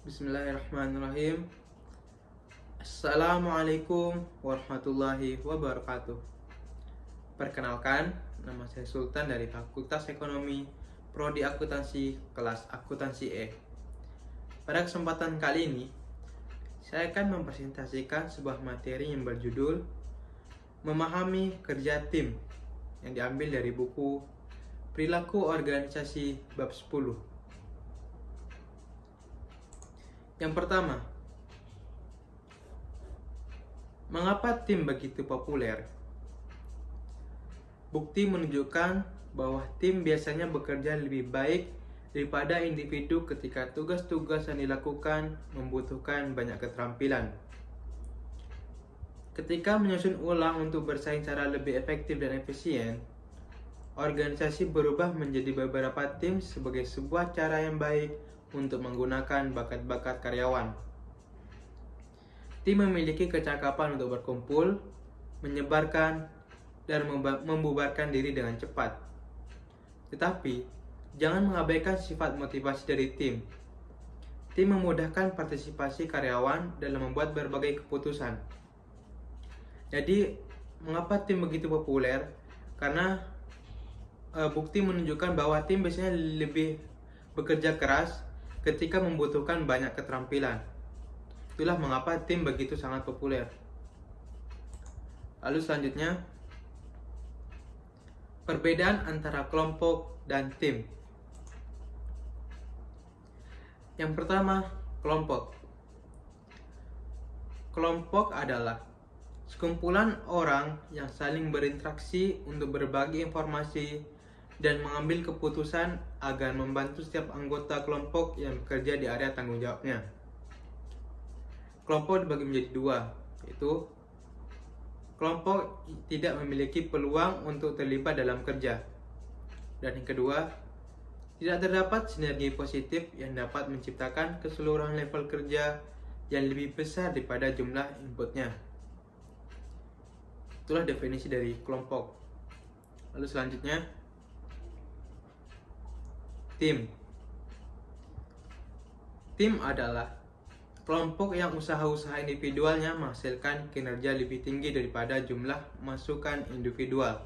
Bismillahirrahmanirrahim. Assalamualaikum warahmatullahi wabarakatuh. Perkenalkan, nama saya Sultan dari Fakultas Ekonomi, Prodi Akuntansi, kelas Akuntansi E. Pada kesempatan kali ini, saya akan mempresentasikan sebuah materi yang berjudul Memahami Kerja Tim, yang diambil dari buku Perilaku Organisasi bab 10. Yang pertama, mengapa tim begitu populer? Bukti menunjukkan bahwa tim biasanya bekerja lebih baik daripada individu ketika tugas-tugas yang dilakukan membutuhkan banyak keterampilan. Ketika menyusun ulang untuk bersaing secara lebih efektif dan efisien, organisasi berubah menjadi beberapa tim sebagai sebuah cara yang baik untuk menggunakan bakat-bakat karyawan. Tim memiliki kecakapan untuk berkumpul, menyebarkan, dan membubarkan diri dengan cepat. Tetapi, jangan mengabaikan sifat motivasi dari tim. Tim memudahkan partisipasi karyawan dalam membuat berbagai keputusan. Jadi, mengapa tim begitu populer? Karena bukti menunjukkan bahwa tim biasanya lebih bekerja keras ketika membutuhkan banyak keterampilan. Itulah mengapa tim begitu sangat populer. Lalu selanjutnya, perbedaan antara kelompok dan tim. Yang pertama, kelompok. Kelompok adalah sekumpulan orang yang saling berinteraksi untuk berbagi informasi dan mengambil keputusan agar membantu setiap anggota kelompok yang bekerja di area tanggung jawabnya. Kelompok dibagi menjadi dua, yaitu kelompok tidak memiliki peluang untuk terlibat dalam kerja. Dan yang kedua, tidak terdapat sinergi positif yang dapat menciptakan keseluruhan level kerja yang lebih besar daripada jumlah inputnya. Itulah definisi dari kelompok. Lalu selanjutnya, tim. Tim adalah kelompok yang usaha-usaha individualnya menghasilkan kinerja lebih tinggi daripada jumlah masukan individual.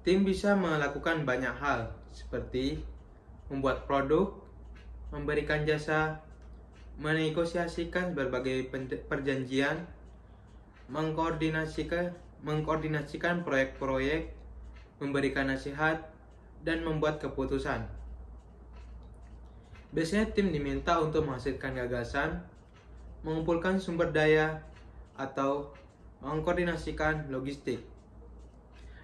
Tim bisa melakukan banyak hal, seperti membuat produk, memberikan jasa, menegosiasikan berbagai perjanjian, mengkoordinasikan proyek-proyek, memberikan nasihat, dan membuat keputusan. Biasanya tim diminta untuk menghasilkan gagasan, mengumpulkan sumber daya, atau mengkoordinasikan logistik.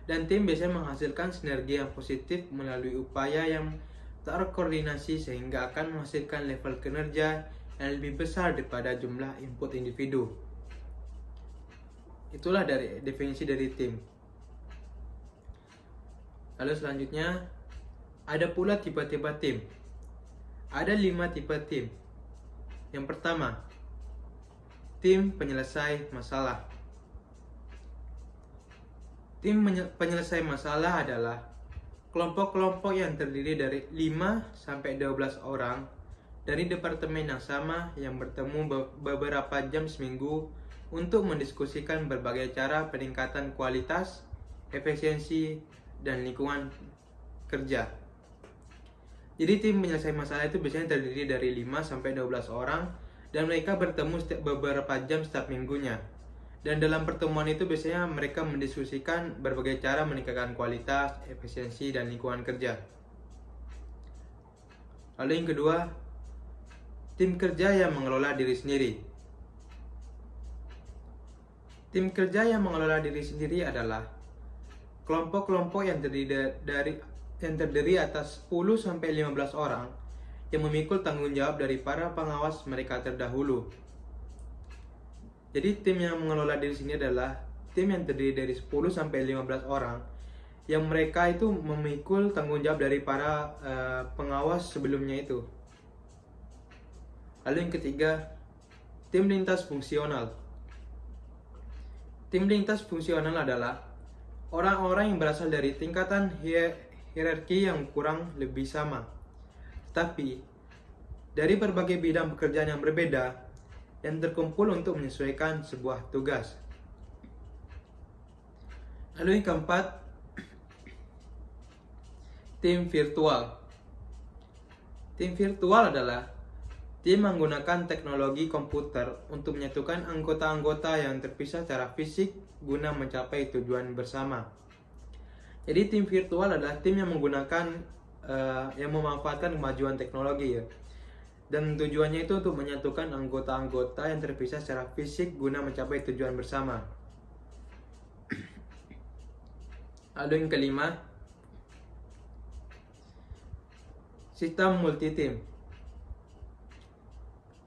Dan tim biasanya menghasilkan sinergi yang positif melalui upaya yang terkoordinasi sehingga akan menghasilkan level kinerja yang lebih besar daripada jumlah input individu. Itulah dari definisi dari tim. Lalu selanjutnya, ada pula tipe-tipe tim. Ada 5 tipe tim. Yang pertama, tim penyelesai masalah. Tim penyelesai masalah adalah kelompok-kelompok yang terdiri dari 5-12 orang dari departemen yang sama yang bertemu beberapa jam seminggu untuk mendiskusikan berbagai cara peningkatan kualitas, efisiensi, dan lingkungan kerja. Jadi tim penyelesai masalah itu biasanya terdiri dari 5-12 orang dan mereka bertemu beberapa jam setiap minggunya. Dan dalam pertemuan itu biasanya mereka mendiskusikan berbagai cara meningkatkan kualitas, efisiensi, dan lingkungan kerja. Lalu yang kedua, tim kerja yang mengelola diri sendiri. Tim kerja yang mengelola diri sendiri adalah kelompok-kelompok yang terdiri atas 10-15 orang yang memikul tanggung jawab dari para pengawas mereka terdahulu. Jadi tim yang mengelola diri sendiri adalah tim yang terdiri dari 10-15 orang yang mereka itu memikul tanggung jawab dari para pengawas sebelumnya itu. Lalu yang ketiga, tim lintas fungsional. Tim lintas fungsional adalah orang-orang yang berasal dari tingkatan hierarki yang kurang lebih sama, tetapi dari berbagai bidang pekerjaan yang berbeda yang terkumpul untuk menyesuaikan sebuah tugas. Lalu yang keempat, tim virtual. Tim virtual adalah tim menggunakan teknologi komputer untuk menyatukan anggota-anggota yang terpisah secara fisik guna mencapai tujuan bersama. Jadi tim virtual adalah tim yang menggunakan yang memanfaatkan kemajuan teknologi ya. Dan tujuannya itu untuk menyatukan anggota-anggota yang terpisah secara fisik guna mencapai tujuan bersama. Lalu yang kelima, sistem multi-tim.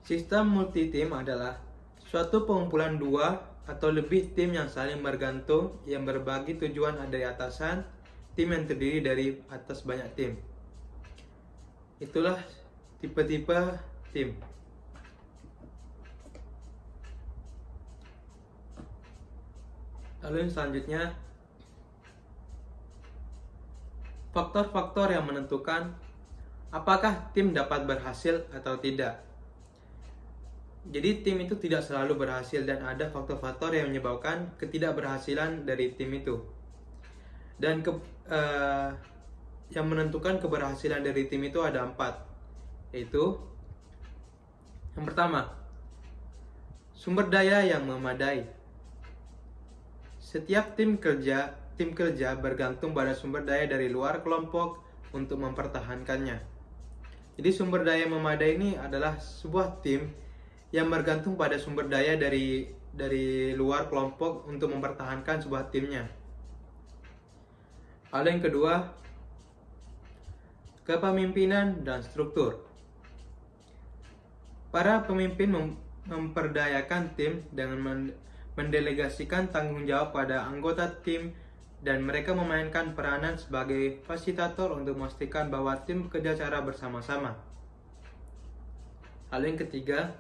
Sistem multi-tim adalah suatu pengumpulan dua atau lebih tim yang saling bergantung yang berbagi tujuan dari atasan tim yang terdiri dari atas banyak tim. Itulah tipe-tipe tim. Lalu yang selanjutnya, faktor-faktor yang menentukan apakah tim dapat berhasil atau tidak. Jadi tim itu tidak selalu berhasil dan ada faktor-faktor yang menyebabkan ketidakberhasilan dari tim itu. Dan yang menentukan keberhasilan dari tim itu ada 4, yaitu yang pertama, sumber daya yang memadai. Setiap tim kerja bergantung pada sumber daya dari luar kelompok untuk mempertahankannya. Jadi sumber daya memadai ini adalah sebuah tim yang bergantung pada sumber daya dari luar kelompok untuk mempertahankan sebuah timnya. Lalu yang kedua, kepemimpinan dan struktur. Para pemimpin memperdayakan tim dengan mendelegasikan tanggung jawab pada anggota tim dan mereka memainkan peranan sebagai fasilitator untuk memastikan bahwa tim bekerja secara bersama-sama. Lalu yang ketiga,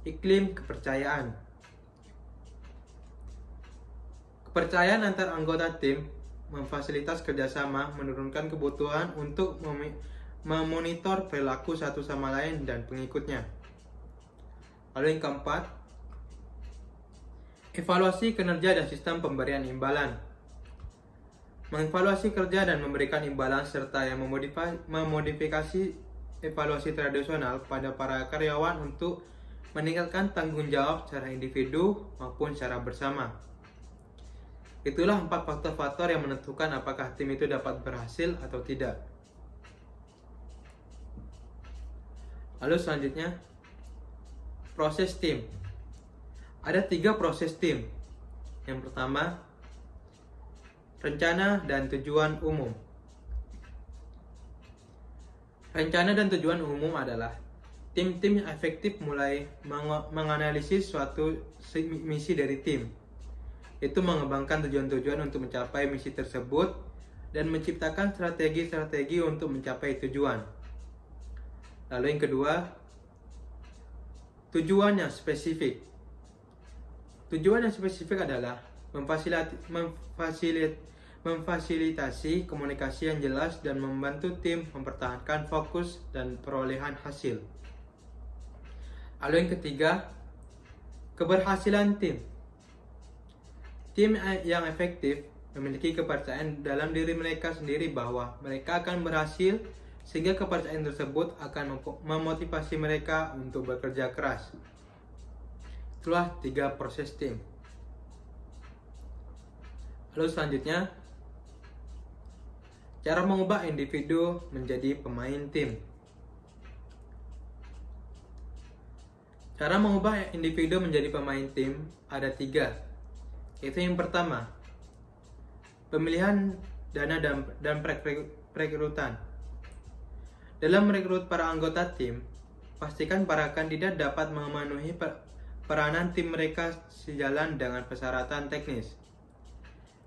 iklim kepercayaan. Kepercayaan antar anggota tim memfasilitas kerjasama, menurunkan kebutuhan untuk memonitor perilaku satu sama lain dan pengikutnya. Lalu yang keempat, evaluasi kinerja dan sistem pemberian imbalan. Mengevaluasi kerja dan memberikan imbalan serta yang memodifikasi evaluasi tradisional pada para karyawan untuk meningkatkan tanggung jawab secara individu maupun secara bersama. Itulah 4 faktor-faktor yang menentukan apakah tim itu dapat berhasil atau tidak. Lalu selanjutnya, proses tim. Ada 3 proses tim. Yang pertama, rencana dan tujuan umum. Rencana dan tujuan umum adalah tim-tim yang efektif mulai menganalisis suatu misi dari tim. Itu mengembangkan tujuan-tujuan untuk mencapai misi tersebut dan menciptakan strategi-strategi untuk mencapai tujuan. Lalu yang kedua, tujuan yang spesifik. Tujuan yang spesifik adalah memfasilitasi komunikasi yang jelas dan membantu tim mempertahankan fokus dan perolehan hasil. Lalu yang ketiga, keberhasilan tim. Tim yang efektif memiliki kepercayaan dalam diri mereka sendiri bahwa mereka akan berhasil, sehingga kepercayaan tersebut akan memotivasi mereka untuk bekerja keras. Itulah 3 proses tim. Lalu selanjutnya, cara mengubah individu menjadi pemain tim. Cara mengubah individu menjadi pemain tim ada 3. Itu yang pertama, pemilihan dana dan perekrutan. Dalam merekrut para anggota tim, pastikan para kandidat dapat memenuhi peranan tim mereka sejalan dengan persyaratan teknis.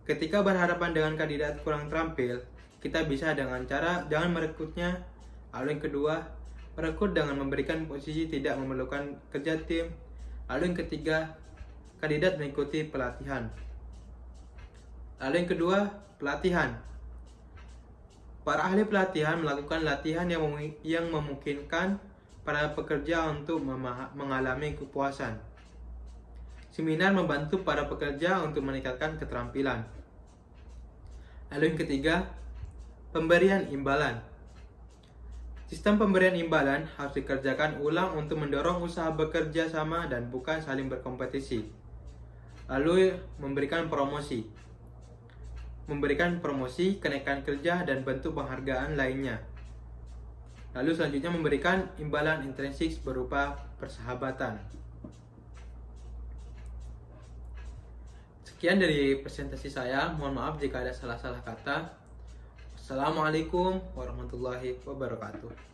Ketika berhadapan dengan kandidat kurang terampil, kita bisa dengan cara jangan merekrutnya. Lalu yang kedua, merekrut dengan memberikan posisi tidak memerlukan kerja tim. Lalu yang ketiga, kandidat mengikuti pelatihan. Lalu yang kedua, pelatihan. Para ahli pelatihan melakukan latihan yang memungkinkan para pekerja untuk mengalami kepuasan. Seminar membantu para pekerja untuk meningkatkan keterampilan. Lalu yang ketiga, pemberian imbalan. Sistem pemberian imbalan harus dikerjakan ulang untuk mendorong usaha bekerja sama dan bukan saling berkompetisi. Lalu memberikan promosi. Memberikan promosi, kenaikan kerja, dan bentuk penghargaan lainnya. Lalu selanjutnya memberikan imbalan intrinsik berupa persahabatan. Sekian dari presentasi saya. Mohon maaf jika ada salah-salah kata. Assalamualaikum warahmatullahi wabarakatuh.